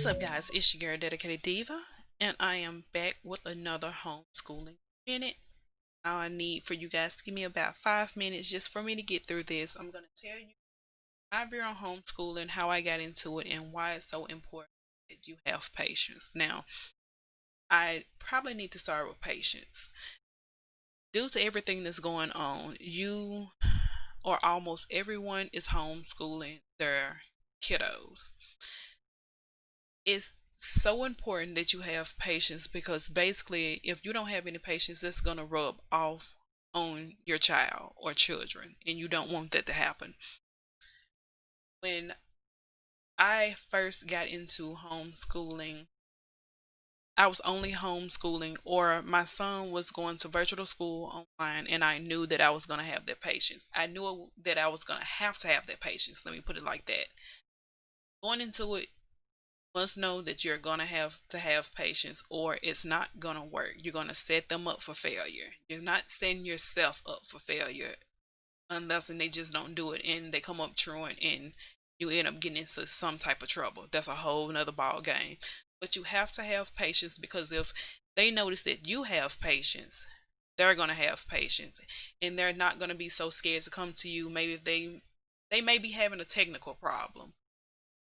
What's up, guys? It's your girl, Dedicated Diva, and I am back with another homeschooling minute. Now, I need for you guys to give me about 5 minutes just for me to get through this. I'm going to tell you my view on homeschooling, how I got into it, and why it's so important that you have patience. Now, I probably need to start with patience. Due to everything that's going on, you or almost everyone is homeschooling their kiddos. It's so important that you have patience because basically, if you don't have any patience, that's going to rub off on your child or children, and you don't want that to happen. When I first got into homeschooling, I was only homeschooling, or my son was going to virtual school online, and I knew that I was going to have that patience. I knew that I was going to have that patience. Let me put it like that. Going into it, must know that you're gonna have to have patience or it's not gonna work. You're gonna set them up for failure. You're not setting yourself up for failure unless and they just don't do it and they come up truant and you end up getting into some type of trouble. That's a whole nother ball game. But you have to have patience because if they notice that you have patience, they're gonna have patience and they're not gonna be so scared to come to you. Maybe if they may be having a technical problem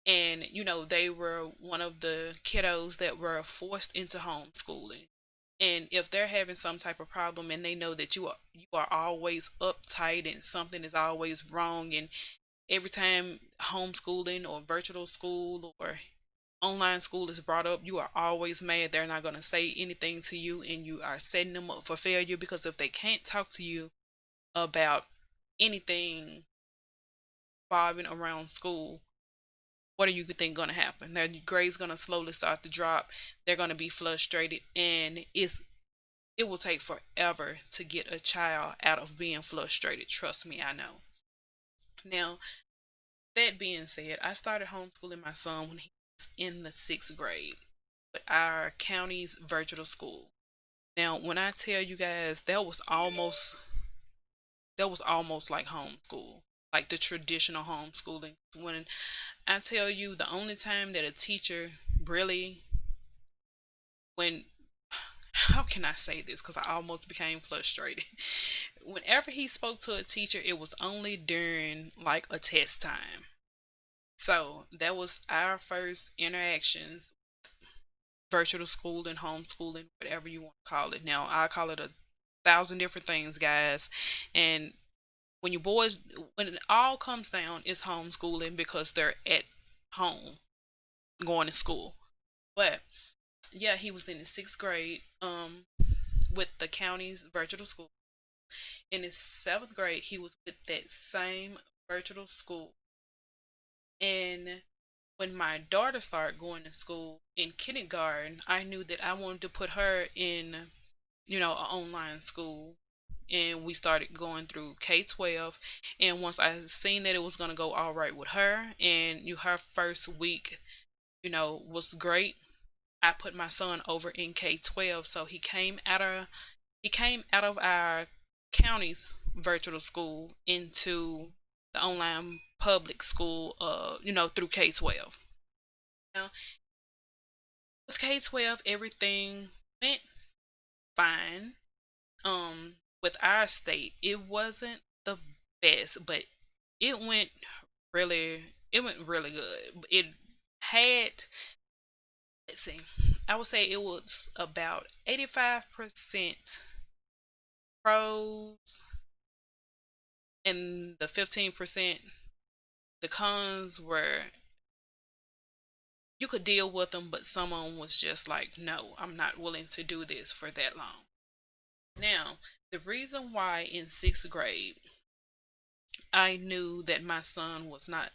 and they were one of the kiddos that were forced into homeschooling, and if they're having some type of problem and they know that you are always uptight and something is always wrong, and every time homeschooling or virtual school or online school is brought up, you are always mad, they're not going to say anything to you, and you are setting them up for failure because if they can't talk to you about anything revolving around school, what do you think going to happen? Their grades going to slowly start to drop. They're going to be frustrated, and it will take forever to get a child out of being frustrated. Trust me, I know. Now, that being said, I started homeschooling my son when he was in the 6th grade with our county's virtual school. Now, when I tell you guys, that was almost like homeschool, like the traditional homeschooling. When I tell you the only time that a teacher really, when, how can I say this? Because I almost became frustrated. Whenever he spoke to a teacher, it was only during like a test time. So that was our first interactions, virtual school and homeschooling, whatever you want to call it. Now, I call it a thousand different things, guys. And when you boys, when it all comes down, it's homeschooling because they're at home going to school. But yeah, he was in the 6th grade with the county's virtual school. In his 7th grade, he was with that same virtual school. And when my daughter started going to school in kindergarten, I knew that I wanted to put her in, an online school. And we started going through K-12. And once I seen that it was gonna go all right with her, and her first week, was great, I put my son over in K-12. So he came out of our county's virtual school into the online public school, through K-12. Now, with K-12, everything went fine. With our state, it wasn't the best, but it went it went really good. It had, let's see, I would say it was about 85% pros, and the 15%, the cons were you could deal with them, but someone was just like, no, I'm not willing to do this for that long. Now, the reason why in 6th grade I knew that my son was not,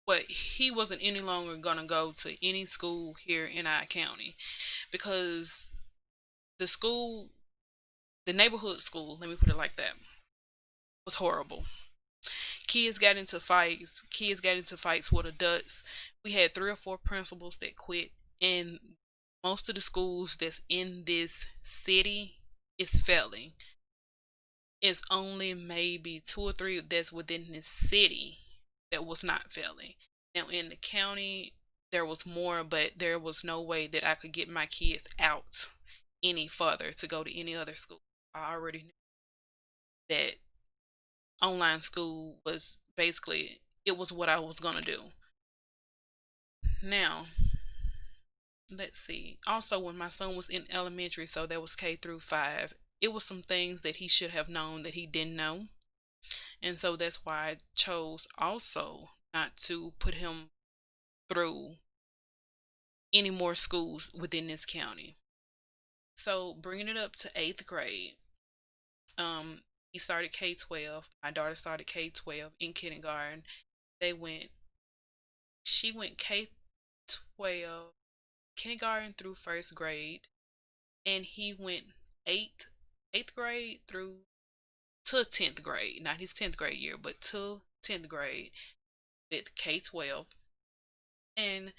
but he wasn't any longer going to go to any school here in our county because the school, the neighborhood school, let me put it like that, was horrible. Kids got into fights with adults. We had 3 or 4 principals that quit, and most of the schools that's in this city is failing. It's only maybe 2 or 3 that's within this city that was not failing. Now in the county, there was more, but there was no way that I could get my kids out any further to go to any other school. I already knew that online school was basically, it was what I was going to do. Now, let's see. Also, when my son was in elementary, so that was K through 5, it was some things that he should have known that he didn't know. And so that's why I chose also not to put him through any more schools within this county. So bringing it up to 8th grade, um, he started K-12. My daughter started K-12 in kindergarten. They went, she went K-12, kindergarten through 1st grade, and he went eighth grade through to 10th grade, not his 10th grade year, but to 10th grade with K-12. And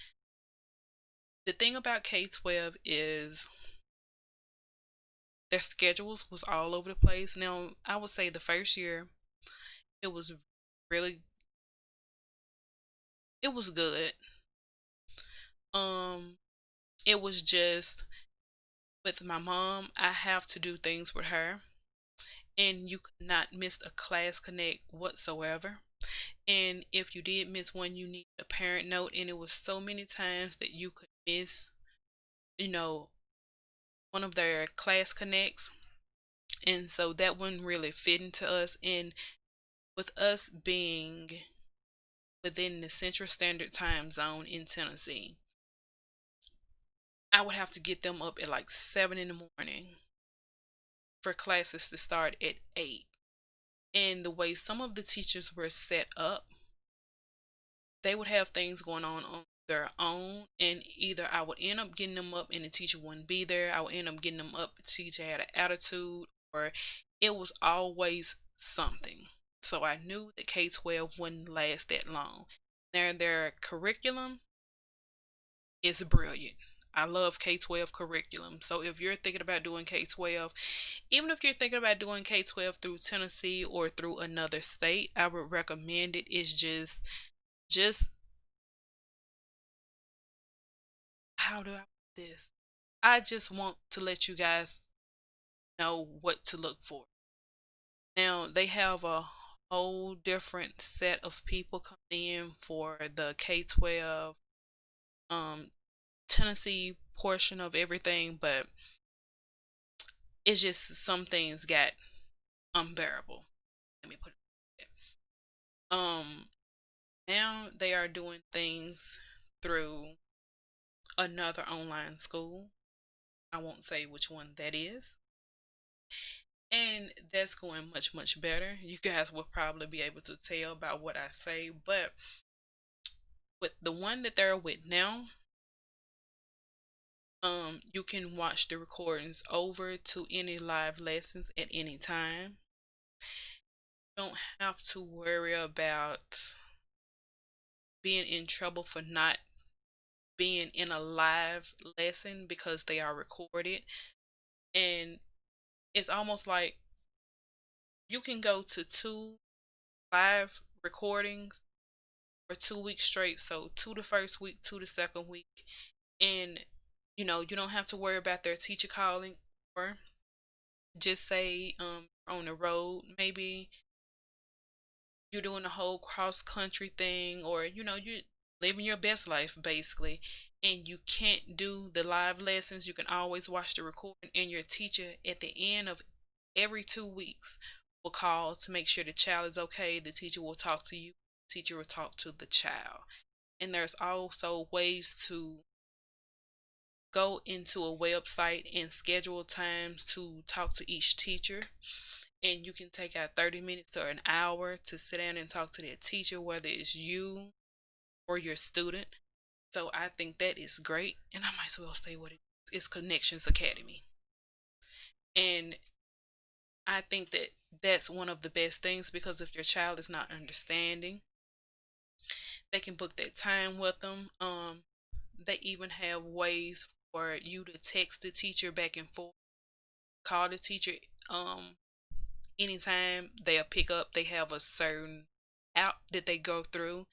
the thing about K-12 is their schedules was all over the place. Now, I would say the first year it was really, it was good. Um it was just with my mom, I have to do things with her, and you could not miss a class connect whatsoever. And if you did miss one, you need a parent note, and it was so many times that you could miss, you know, one of their class connects. And so that wouldn't really fit into us. And with us being within the Central Standard Time Zone in Tennessee, I would have to get them up at like 7 in the morning for classes to start at 8. And the way some of the teachers were set up, they would have things going on their own, and either I would end up getting them up and the teacher wouldn't be there. I would end up getting them up, the teacher had an attitude, or it was always something. So I knew that K-12 wouldn't last that long. Their curriculum is brilliant. I love K-12 curriculum. So if you're thinking about doing K-12, even if you're thinking about doing K-12 through Tennessee or through another state, I would recommend it. It's just how do I put this? I just want to let you guys know what to look for. Now, they have a whole different set of people coming in for the K-12 um Tennessee portion of everything, but it's just some things got unbearable. Let me put it like that. Now they are doing things through another online school. I won't say which one that is. And that's going much, much better. You guys will probably be able to tell by what I say, but with the one that they're with now, you can watch the recordings over to any live lessons at any time. You don't have to worry about being in trouble for not being in a live lesson because they are recorded. And it's almost like you can go to 2 live recordings for 2 weeks straight. So 2 the first week, 2 the second week. And you don't have to worry about their teacher calling, or just say on the road, maybe you're doing a whole cross country thing, or you're living your best life basically, and you can't do the live lessons. You can always watch the recording, and your teacher at the end of every 2 weeks will call to make sure the child is okay. The teacher will talk to you, the teacher will talk to the child. And there's also ways to go into a website and schedule times to talk to each teacher, and you can take out 30 minutes or an hour to sit down and talk to that teacher, whether it's you or your student. So I think that is great, and I might as well say what it is. It's Connections Academy. And I think that that's one of the best things, because if your child is not understanding, they can book that time with them. They even have ways for you to text the teacher back and forth, call the teacher anytime they'll pick up. They have a certain app that they go through.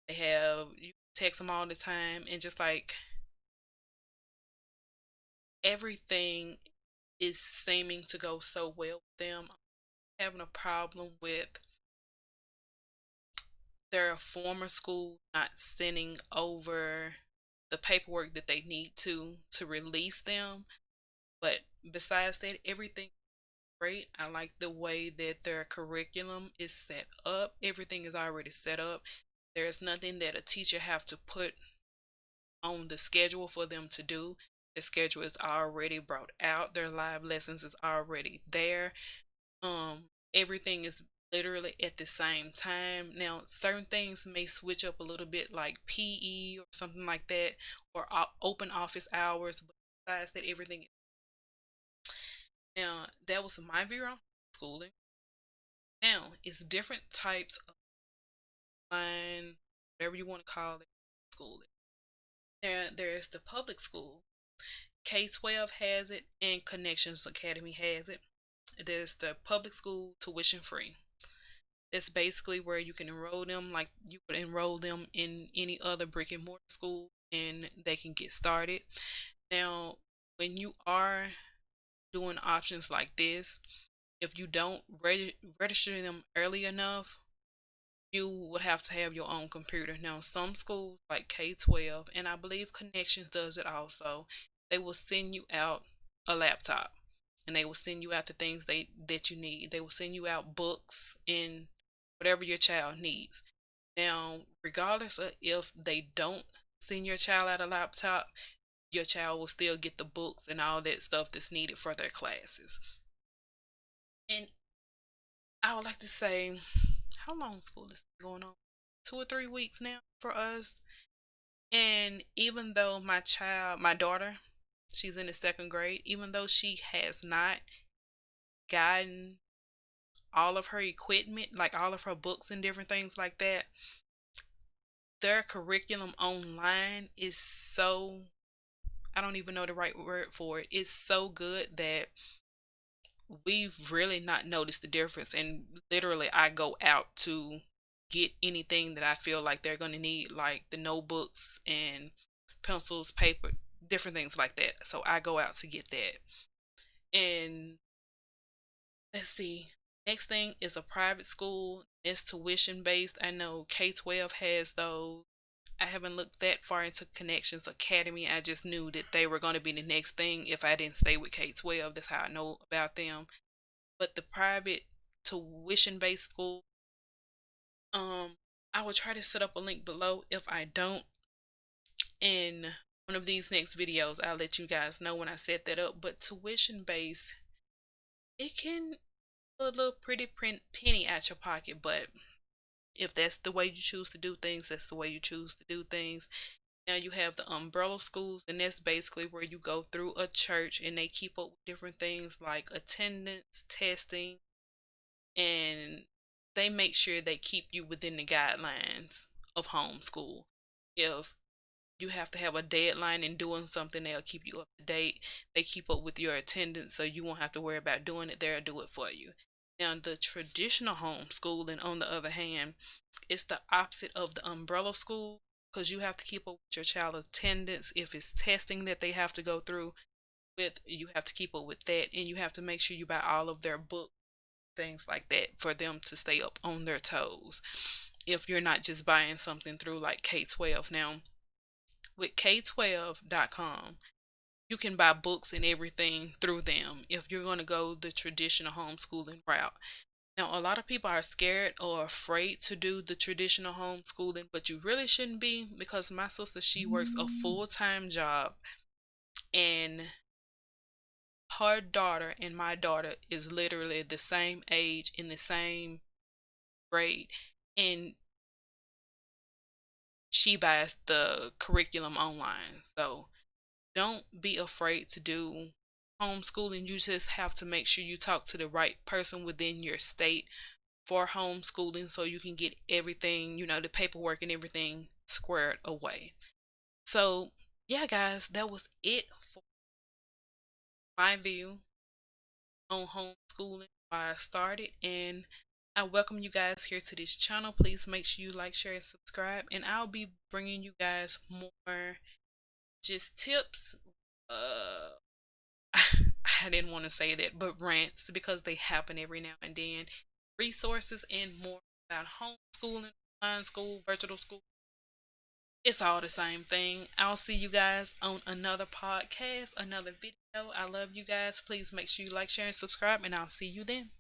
They have, you text them all the time, and just like everything is seeming to go so well with them. I'm having a problem with their former school not sending over the paperwork that they need to release them. But besides that, everything great. I like the way that their curriculum is set up. Everything is already set up. There's nothing that a teacher have to put on the schedule for them to do. The schedule is already brought out. Their live lessons is already there. Everything is literally at the same time. Now, certain things may switch up a little bit, like PE or something like that, or open office hours. But besides that, everything. Now, that was my view on schooling. Now, it's different types of line, whatever you want to call it, schooling. There's the public school. K-12 has it, and Connections Academy has it. There's the public school tuition free. It's basically where you can enroll them like you would enroll them in any other brick and mortar school, and they can get started. Now, when you are doing options like this, if you don't register them early enough, you would have to have your own computer. Now, some schools like K-12, and I believe Connections does it also, they will send you out a laptop, and they will send you out the things that you need. They will send you out books and whatever your child needs. Now, regardless of if they don't send your child out a laptop, your child will still get the books and all that stuff that's needed for their classes. And I would like to say, how long school is going on? 2 or 3 weeks now for us. And even though my daughter, she's in the second grade, even though she has not gotten all of her equipment, like all of her books and different things like that, their curriculum online is so, I don't even know the right word for it. It's so good that we've really not noticed the difference. And literally, I go out to get anything that I feel like they're going to need, like the notebooks and pencils, paper, different things like that. So I go out to get that. And let's see. Next thing is a private school. It's tuition based. I know K-12 has those. I haven't looked that far into Connections Academy. I just knew that they were going to be the next thing if I didn't stay with K-12. That's how I know about them. But the private tuition based school, I will try to set up a link below. If I don't, in one of these next videos, I'll let you guys know when I set that up. But tuition based, it can a little pretty penny at your pocket, but if that's the way you choose to do things, that's the way you choose to do things. Now you have the umbrella schools, and that's basically where you go through a church and they keep up with different things like attendance, testing, and they make sure they keep you within the guidelines of homeschool. If you have to have a deadline in doing something, they'll keep you up to date. They keep up with your attendance, so you won't have to worry about doing it. They'll do it for you. Now, the traditional homeschooling, on the other hand, is the opposite of the umbrella school, because you have to keep up with your child's attendance. If it's testing that they have to go through with, you have to keep up with that, and you have to make sure you buy all of their books, things like that, for them to stay up on their toes. If you're not just buying something through like K-12. Now, with K12.com, you can buy books and everything through them if you're going to go the traditional homeschooling route. Now, a lot of people are scared or afraid to do the traditional homeschooling, but you really shouldn't be, because my sister, she works a full-time job, and her daughter and my daughter is literally the same age, in the same grade, and she buys the curriculum online. So don't be afraid to do homeschooling. You just have to make sure you talk to the right person within your state for homeschooling, so you can get everything, the paperwork and everything squared away. So, yeah, guys, that was it for my view on homeschooling, why I started, and I welcome you guys here to this channel. Please make sure you like, share, and subscribe. And I'll be bringing you guys more just tips. I didn't want to say that, but rants because they happen every now and then. Resources and more about homeschooling, online school, virtual school. It's all the same thing. I'll see you guys on another podcast, another video. I love you guys. Please make sure you like, share, and subscribe, and I'll see you then.